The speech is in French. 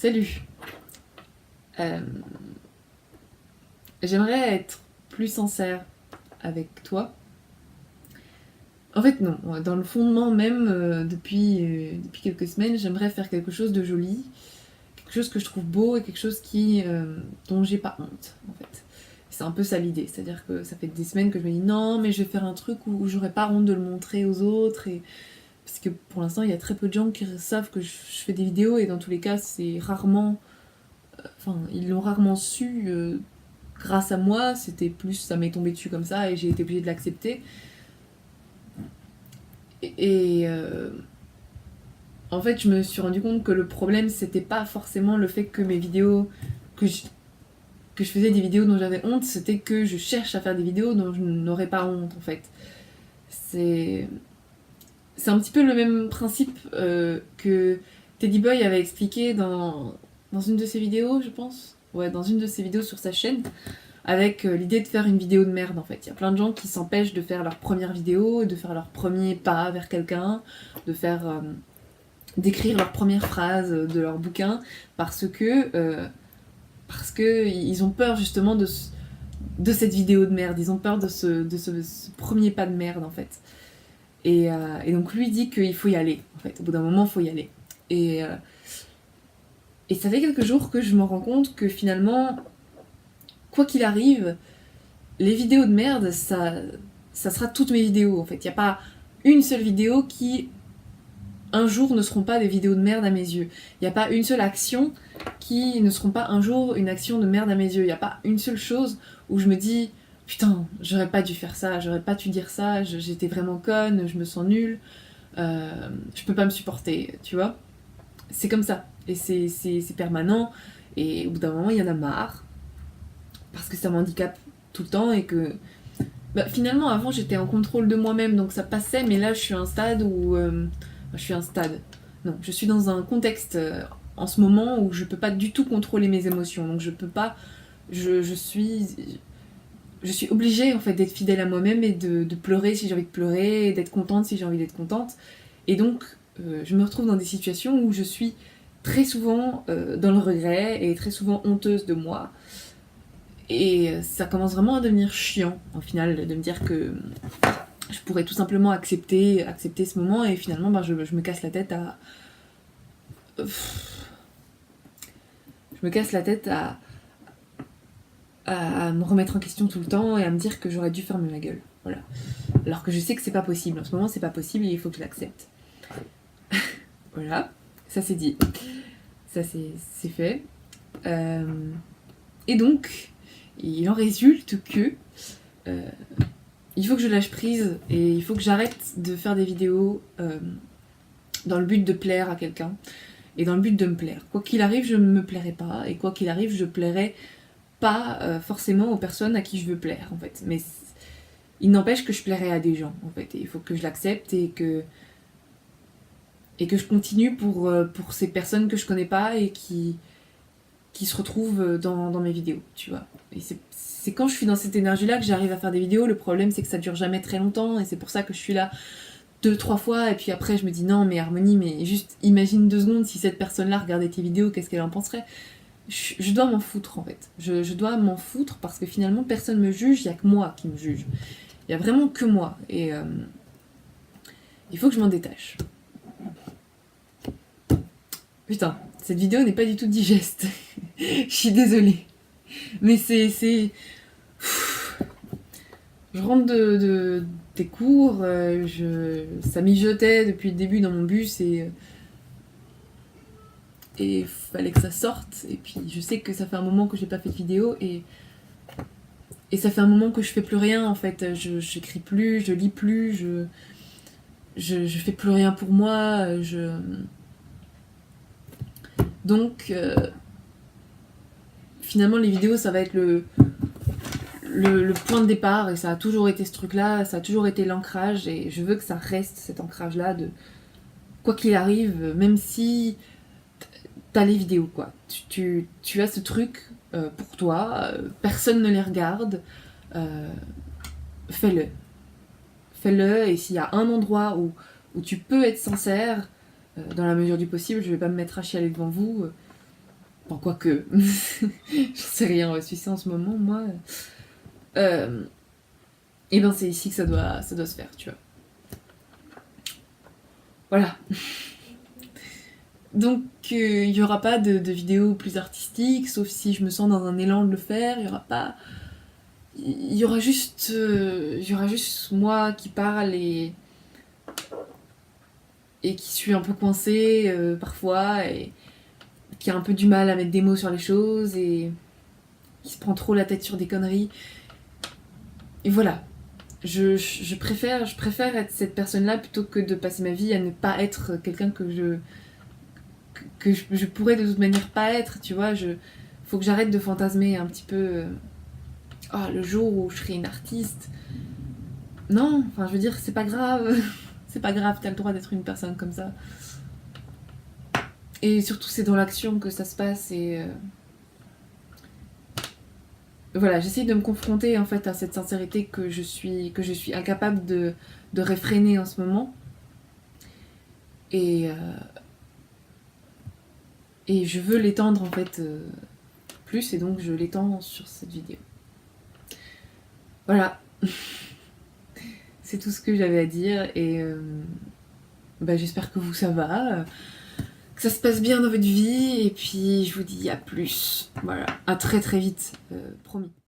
Salut. Euh, J'aimerais être plus sincère avec toi. En fait, non. Dans le fondement même, depuis quelques semaines, j'aimerais faire quelque chose de joli, quelque chose que je trouve beau et quelque chose dont j'ai pas honte, en fait. C'est un peu ça l'idée. C'est-à-dire que ça fait des semaines que je me dis non, mais je vais faire un truc où j'aurais pas honte de le montrer aux autres. Parce que pour l'instant, il y a très peu de gens qui savent que je fais des vidéos et dans tous les cas, c'est rarement. Enfin, ils l'ont rarement su grâce à moi, c'était plus ça m'est tombé dessus comme ça et j'ai été obligée de l'accepter. Et en fait, je me suis rendu compte que le problème, c'était pas forcément le fait que mes vidéos, que je, que je faisais des vidéos dont j'avais honte, c'était que je cherche à faire des vidéos dont je n'aurais pas honte en fait. C'est, c'est un petit peu le même principe que Teddy Boy avait expliqué dans une de ses vidéos, je pense. Ouais, dans une de ses vidéos sur sa chaîne, avec l'idée de faire une vidéo de merde en fait. Il y a plein de gens qui s'empêchent de faire leur première vidéo, de faire leur premier pas vers quelqu'un, de faire d'écrire leur première phrase de leur bouquin parce que ils ont peur justement de cette vidéo de merde, ils ont peur de ce premier pas de merde en fait. Et donc lui dit qu'il faut y aller en fait. Au bout d'un moment, il faut y aller. Et euh, et ça fait quelques jours que je me rends compte que finalement, quoi qu'il arrive, les vidéos de merde, ça sera toutes mes vidéos en fait. Il n'y a pas une seule vidéo qui, un jour, ne seront pas des vidéos de merde à mes yeux. Il n'y a pas une seule action qui ne seront pas un jour une action de merde à mes yeux. Il n'y a pas une seule chose où je me dis putain, j'aurais pas dû faire ça, j'aurais pas dû dire ça, j'étais vraiment conne, je me sens nulle, je peux pas me supporter, tu vois. C'est comme ça. Et c'est permanent. Et au bout d'un moment, il y en a marre. Parce que ça m'handicape tout le temps et que finalement, avant, j'étais en contrôle de moi-même, donc ça passait, mais là, je suis à un stade où. Je suis à un stade. Non, je suis dans un contexte en ce moment où je peux pas du tout contrôler mes émotions. Donc je peux pas. Je suis. Je suis obligée, en fait, d'être fidèle à moi-même et de pleurer si j'ai envie de pleurer, et d'être contente si j'ai envie d'être contente. Et donc, je me retrouve dans des situations où je suis très souvent dans le regret et très souvent honteuse de moi. Et ça commence vraiment à devenir chiant, au final, de me dire que je pourrais tout simplement accepter ce moment et finalement je me casse la tête à. Je me casse la tête à me remettre en question tout le temps et à me dire que j'aurais dû fermer ma gueule. Voilà. Alors que je sais que c'est pas possible. En ce moment, c'est pas possible et il faut que je l'accepte. Voilà. Ça c'est dit. Ça c'est fait. Et donc, il en résulte que il faut que je lâche prise et il faut que j'arrête de faire des vidéos dans le but de plaire à quelqu'un et dans le but de me plaire. Quoi qu'il arrive, je ne me plairai pas et quoi qu'il arrive, je plairai pas forcément aux personnes à qui je veux plaire en fait. Mais il n'empêche que je plairai à des gens en fait. Et il faut que je l'accepte et que je continue pour ces personnes que je connais pas et qui se retrouvent dans mes vidéos, tu vois. Et c'est quand je suis dans cette énergie-là que j'arrive à faire des vidéos. Le problème, c'est que ça dure jamais très longtemps et c'est pour ça que je suis là 2-3 fois et puis après je me dis non mais Harmonie, mais juste imagine 2 secondes si cette personne-là regardait tes vidéos, qu'est-ce qu'elle en penserait. Je dois m'en foutre en fait. Je dois m'en foutre parce que finalement personne me juge, il n'y a que moi qui me juge. Il y a vraiment que moi et il faut que je m'en détache. Putain, cette vidéo n'est pas du tout digeste. Je suis désolée. Mais c'est. Je rentre des cours, ça mijotait depuis le début dans mon bus et il fallait que ça sorte. Et puis je sais que ça fait un moment que j'ai pas fait de vidéo et ça fait un moment que je fais plus rien en fait. J'écris plus, je lis plus, je fais plus rien pour moi. Donc finalement les vidéos ça va être le point de départ et ça a toujours été ce truc là, ça a toujours été l'ancrage et je veux que ça reste cet ancrage là de quoi qu'il arrive, même si t'as les vidéos quoi. Tu as ce truc pour toi, personne ne les regarde, fais-le. Fais-le et s'il y a un endroit où tu peux être sincère, dans la mesure du possible, je vais pas me mettre à chialer devant vous, Enfin, quoique, j'en sais rien, ouais, Suisse en ce moment, moi. Et ben c'est ici que ça doit se faire, tu vois. Voilà. Donc il y aura pas de vidéos plus artistiques, sauf si je me sens dans un élan de le faire. Il y aura pas. Il y aura juste moi qui parle et qui suis un peu coincée parfois et qui a un peu du mal à mettre des mots sur les choses et qui se prend trop la tête sur des conneries. Et voilà. Je préfère être cette personne-là plutôt que de passer ma vie à ne pas être quelqu'un que je pourrais de toute manière pas être, tu vois. Faut que j'arrête de fantasmer un petit peu le jour où je serai une artiste. Non, enfin je veux dire, c'est pas grave. C'est pas grave, t'as le droit d'être une personne comme ça. Et surtout, c'est dans l'action que ça se passe et voilà, j'essaye de me confronter en fait à cette sincérité que je suis incapable de réfréner en ce moment. Et je veux l'étendre en fait plus et donc je l'étends sur cette vidéo. Voilà. C'est tout ce que j'avais à dire et j'espère que vous ça va, que ça se passe bien dans votre vie et puis je vous dis à plus. Voilà, à très très vite, promis.